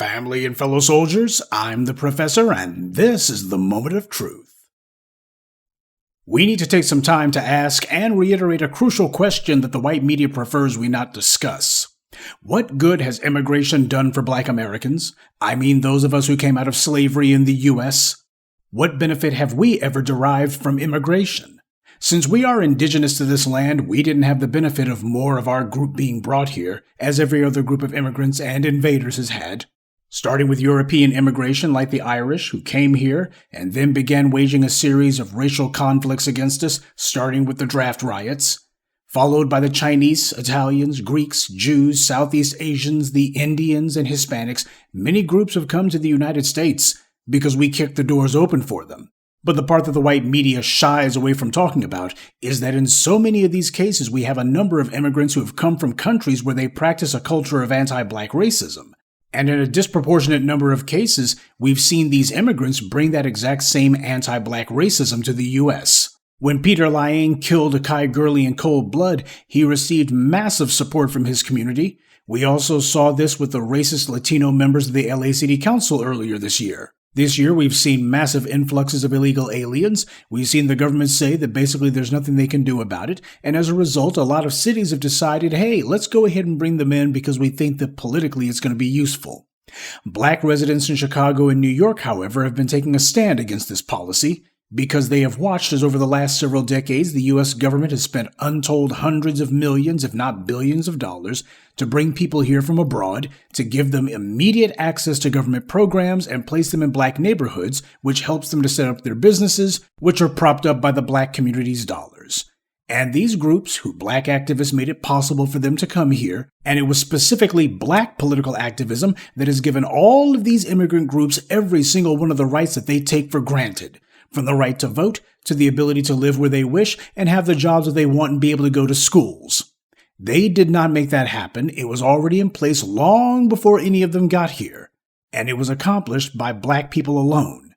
Family and fellow soldiers, I'm the Professor, and this is the Moment of Truth. We need to take some time to ask and reiterate a crucial question that the white media prefers we not discuss. What good has immigration done for Black Americans? I mean those of us who came out of slavery in the U.S. What benefit have we ever derived from immigration? Since we are indigenous to this land, we didn't have the benefit of more of our group being brought here, as every other group of immigrants and invaders has had. Starting with European immigration like the Irish, who came here and then began waging a series of racial conflicts against us, starting with the draft riots, followed by the Chinese, Italians, Greeks, Jews, Southeast Asians, the Indians, and Hispanics. Many groups have come to the United States because we kicked the doors open for them. But the part that the white media shies away from talking about is that in so many of these cases we have a number of immigrants who have come from countries where they practice a culture of anti-Black racism. And in a disproportionate number of cases, we've seen these immigrants bring that exact same anti-Black racism to the U.S. When Peter Liang killed Akai Gurley in cold blood, he received massive support from his community. We also saw this with the racist Latino members of the LA City Council earlier this year. This year, we've seen massive influxes of illegal aliens. We've seen the government say that basically there's nothing they can do about it. And as a result, a lot of cities have decided, hey, let's go ahead and bring them in because we think that politically it's going to be useful. Black residents in Chicago and New York, however, have been taking a stand against this policy because they have watched as over the last several decades the U.S. government has spent untold hundreds of millions, if not billions of dollars, to bring people here from abroad, to give them immediate access to government programs and place them in Black neighborhoods, which helps them to set up their businesses, which are propped up by the Black community's dollars. And these groups, who Black activists made it possible for them to come here, and it was specifically Black political activism that has given all of these immigrant groups every single one of the rights that they take for granted. From the right to vote, to the ability to live where they wish and have the jobs that they want and be able to go to schools. They did not make that happen. It was already in place long before any of them got here. And it was accomplished by Black people alone.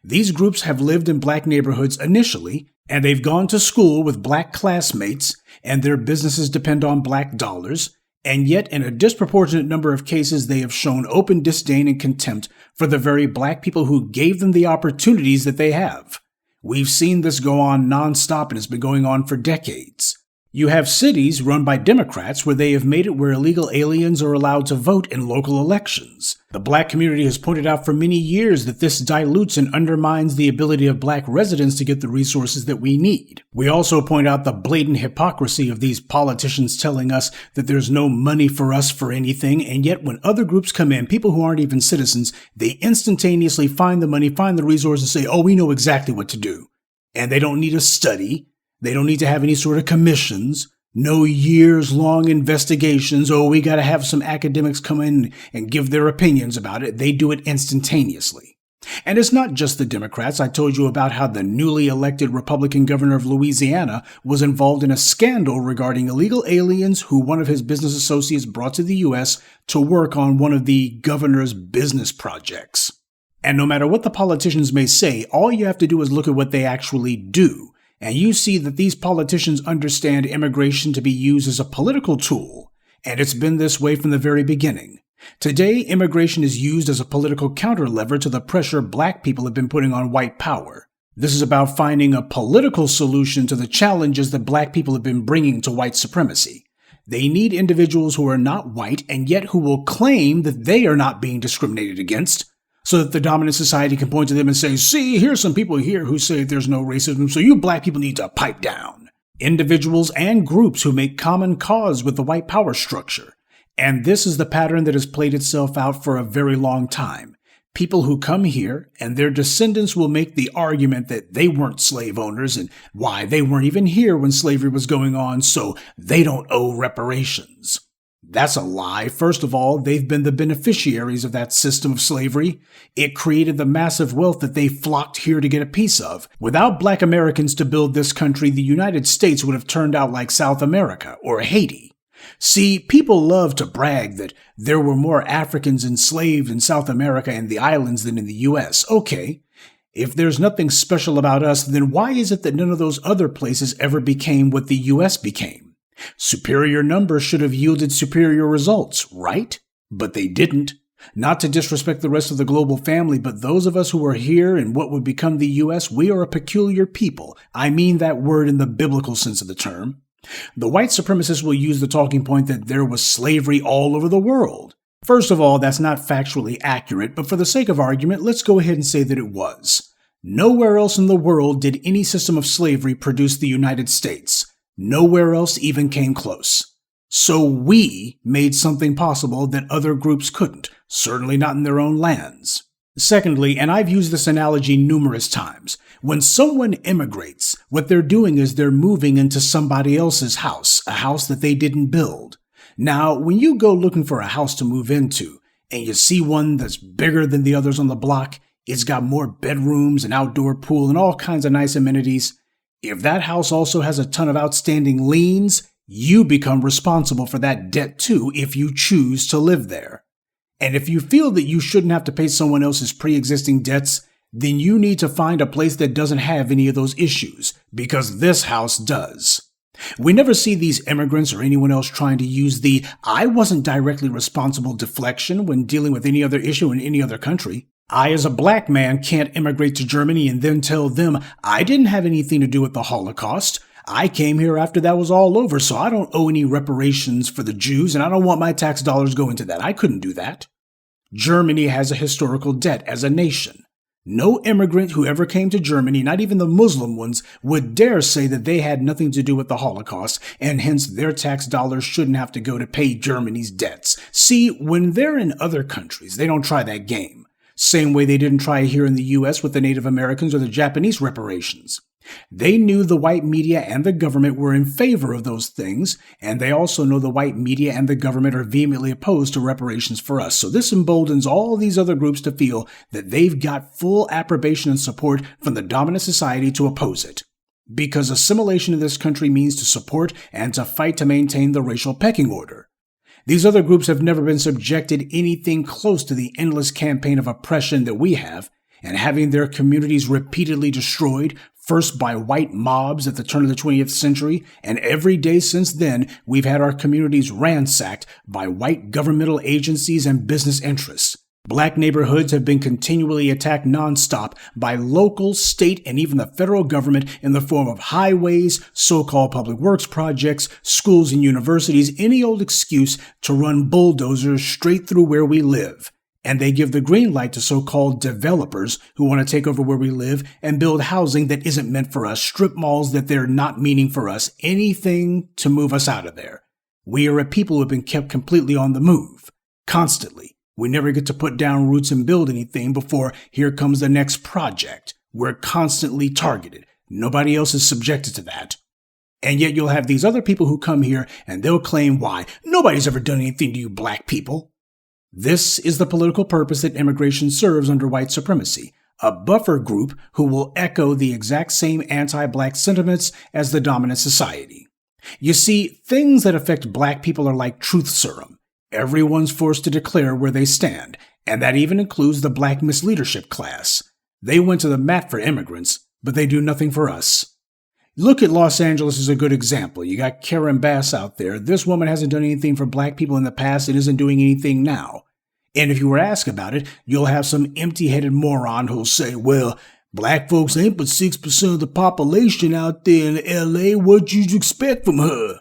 These groups have lived in Black neighborhoods initially, and they've gone to school with Black classmates, and their businesses depend on Black dollars. And yet, in a disproportionate number of cases, they have shown open disdain and contempt for the very Black people who gave them the opportunities that they have. We've seen this go on nonstop, and it's been going on for decades. You have cities run by Democrats where they have made it where illegal aliens are allowed to vote in local elections. The Black community has pointed out for many years that this dilutes and undermines the ability of Black residents to get the resources that we need. We also point out the blatant hypocrisy of these politicians telling us that there's no money for us for anything, and yet when other groups come in, people who aren't even citizens, they instantaneously find the money, find the resources, and say, oh, we know exactly what to do. And they don't need a study. They don't need to have any sort of commissions, no years-long investigations. Oh, we got to have some academics come in and give their opinions about it. They do it instantaneously. And it's not just the Democrats. I told you about how the newly elected Republican governor of Louisiana was involved in a scandal regarding illegal aliens who one of his business associates brought to the U.S. to work on one of the governor's business projects. And no matter what the politicians may say, all you have to do is look at what they actually do. And you see that these politicians understand immigration to be used as a political tool, and it's been this way from the very beginning. Today, immigration is used as a political counterlever to the pressure Black people have been putting on white power. This is about finding a political solution to the challenges that Black people have been bringing to white supremacy. They need individuals who are not white and yet who will claim that they are not being discriminated against, so that the dominant society can point to them and say, see, here's some people here who say there's no racism, so you Black people need to pipe down. Individuals and groups who make common cause with the white power structure. And this is the pattern that has played itself out for a very long time. People who come here and their descendants will make the argument that they weren't slave owners and why they weren't even here when slavery was going on, so they don't owe reparations. That's a lie. First of all, they've been the beneficiaries of that system of slavery. It created the massive wealth that they flocked here to get a piece of. Without Black Americans to build this country, the United States would have turned out like South America or Haiti. See, people love to brag that there were more Africans enslaved in South America and the islands than in the U.S. Okay, if there's nothing special about us, then why is it that none of those other places ever became what the U.S. became? Superior numbers should have yielded superior results, right? But they didn't. Not to disrespect the rest of the global family, but those of us who are here in what would become the U.S., we are a peculiar people. I mean that word in the biblical sense of the term. The white supremacists will use the talking point that there was slavery all over the world. First of all, that's not factually accurate, but for the sake of argument, let's go ahead and say that it was. Nowhere else in the world did any system of slavery produce the United States. Nowhere else even came close. So we made something possible that other groups couldn't, certainly not in their own lands. Secondly, and I've used this analogy numerous times, when someone immigrates, what they're doing is they're moving into somebody else's house, a house that they didn't build. Now, when you go looking for a house to move into, and you see one that's bigger than the others on the block, it's got more bedrooms, an outdoor pool, and all kinds of nice amenities. If that house also has a ton of outstanding liens, you become responsible for that debt too if you choose to live there. And if you feel that you shouldn't have to pay someone else's pre-existing debts, then you need to find a place that doesn't have any of those issues, because this house does. We never see these immigrants or anyone else trying to use the "I wasn't directly responsible" deflection when dealing with any other issue in any other country. I, as a black man, can't immigrate to Germany and then tell them I didn't have anything to do with the Holocaust. I came here after that was all over, so I don't owe any reparations for the Jews, and I don't want my tax dollars going to that. I couldn't do that. Germany has a historical debt as a nation. No immigrant who ever came to Germany, not even the Muslim ones, would dare say that they had nothing to do with the Holocaust, and hence their tax dollars shouldn't have to go to pay Germany's debts. See, when they're in other countries, they don't try that game. Same way they didn't try here in the U.S. with the Native Americans or the Japanese reparations. They knew the white media and the government were in favor of those things, and they also know the white media and the government are vehemently opposed to reparations for us. So this emboldens all these other groups to feel that they've got full approbation and support from the dominant society to oppose it. Because assimilation in this country means to support and to fight to maintain the racial pecking order. These other groups have never been subjected anything close to the endless campaign of oppression that we have, and having their communities repeatedly destroyed, first by white mobs at the turn of the 20th century, and every day since then, we've had our communities ransacked by white governmental agencies and business interests. Black neighborhoods have been continually attacked nonstop by local, state, and even the federal government in the form of highways, so-called public works projects, schools and universities, any old excuse to run bulldozers straight through where we live. And they give the green light to so-called developers who want to take over where we live and build housing that isn't meant for us, strip malls that they're not meaning for us, anything to move us out of there. We are a people who have been kept completely on the move, constantly. We never get to put down roots and build anything before here comes the next project. We're constantly targeted. Nobody else is subjected to that. And yet you'll have these other people who come here and they'll claim why. Nobody's ever done anything to you black people. This is the political purpose that immigration serves under white supremacy, a buffer group who will echo the exact same anti-black sentiments as the dominant society. You see, things that affect black people are like truth serum. Everyone's forced to declare where they stand, and that even includes the black misleadership class. They went to the mat for immigrants, but they do nothing for us. Look at Los Angeles as a good example. You got Karen Bass out there. This woman hasn't done anything for black people in the past and isn't doing anything now. And if you were asked about it, you'll have some empty-headed moron who'll say, well, black folks ain't but 6% of the population out there in L.A. What'd you expect from her?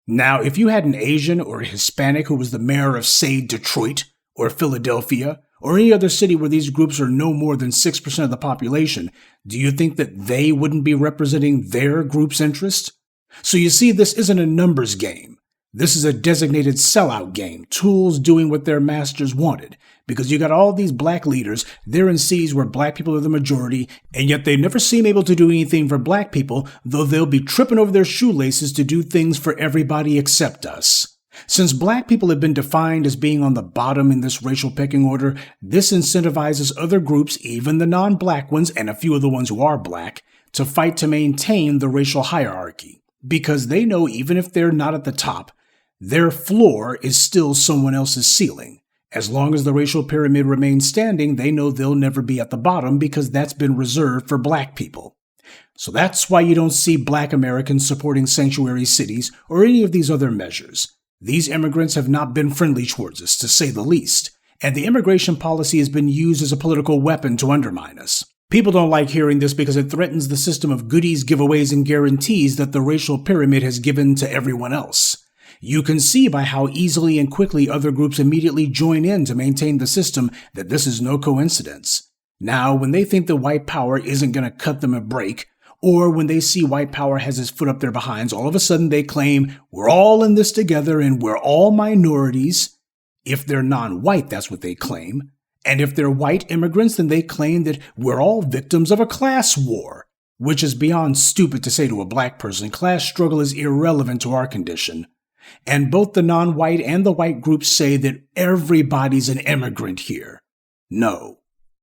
Now, if you had an Asian or a Hispanic who was the mayor of, say, Detroit or Philadelphia or any other city where these groups are no more than 6% of the population, do you think that they wouldn't be representing their group's interest? So you see, this isn't a numbers game. This is a designated sellout game, tools doing what their masters wanted. Because you got all these black leaders, they're in cities where black people are the majority, and yet they never seem able to do anything for black people, though they'll be tripping over their shoelaces to do things for everybody except us. Since black people have been defined as being on the bottom in this racial pecking order, this incentivizes other groups, even the non-black ones and a few of the ones who are black, to fight to maintain the racial hierarchy. Because they know even if they're not at the top, their floor is still someone else's ceiling. As long as the racial pyramid remains standing, they know they'll never be at the bottom because that's been reserved for black people. So that's why you don't see black Americans supporting sanctuary cities or any of these other measures. These immigrants have not been friendly towards us, to say the least. and the immigration policy has been used as a political weapon to undermine us. People don't like hearing this because it threatens the system of goodies, giveaways, and guarantees that the racial pyramid has given to everyone else. You can see by how easily and quickly other groups immediately join in to maintain the system that this is no coincidence. Now, when they think that white power isn't going to cut them a break, or when they see white power has its foot up their behinds, all of a sudden they claim, we're all in this together and we're all minorities. If they're non-white, that's what they claim. And if they're white immigrants, then they claim that we're all victims of a class war, which is beyond stupid to say to a black person. Class struggle is irrelevant to our condition. And both the non-white and the white groups say that everybody's an immigrant here. No,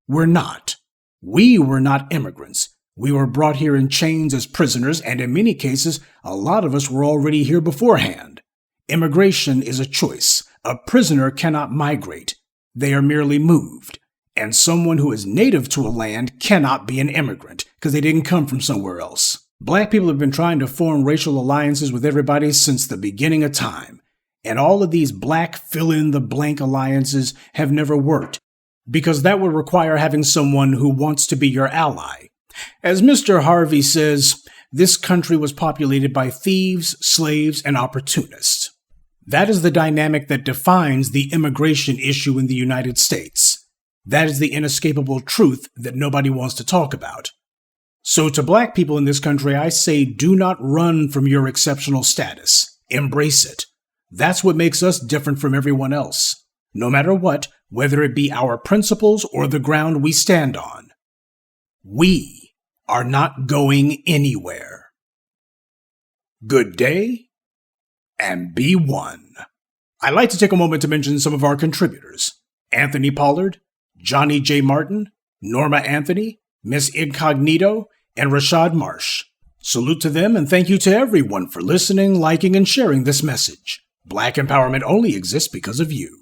we're not. We were not immigrants. We were brought here in chains as prisoners, and in many cases, a lot of us were already here beforehand. Immigration is a choice. A prisoner cannot migrate. They are merely moved. And someone who is native to a land cannot be an immigrant, because they didn't come from somewhere else. Black people have been trying to form racial alliances with everybody since the beginning of time. And all of these black fill-in-the-blank alliances have never worked, because that would require having someone who wants to be your ally. As Mr. Harvey says, this country was populated by thieves, slaves, and opportunists. That is the dynamic that defines the immigration issue in the United States. That is the inescapable truth that nobody wants to talk about. So to black people in this country, I say do not run from your exceptional status. Embrace it. That's what makes us different from everyone else. No matter what, whether it be our principles or the ground we stand on. We are not going anywhere. Good day, and be one. I'd like to take a moment to mention some of our contributors. Anthony Pollard, Johnny J. Martin, Norma Anthony, Miss Incognito, and Rashad Marsh. Salute to them, and thank you to everyone for listening, liking, and sharing this message. Black empowerment only exists because of you.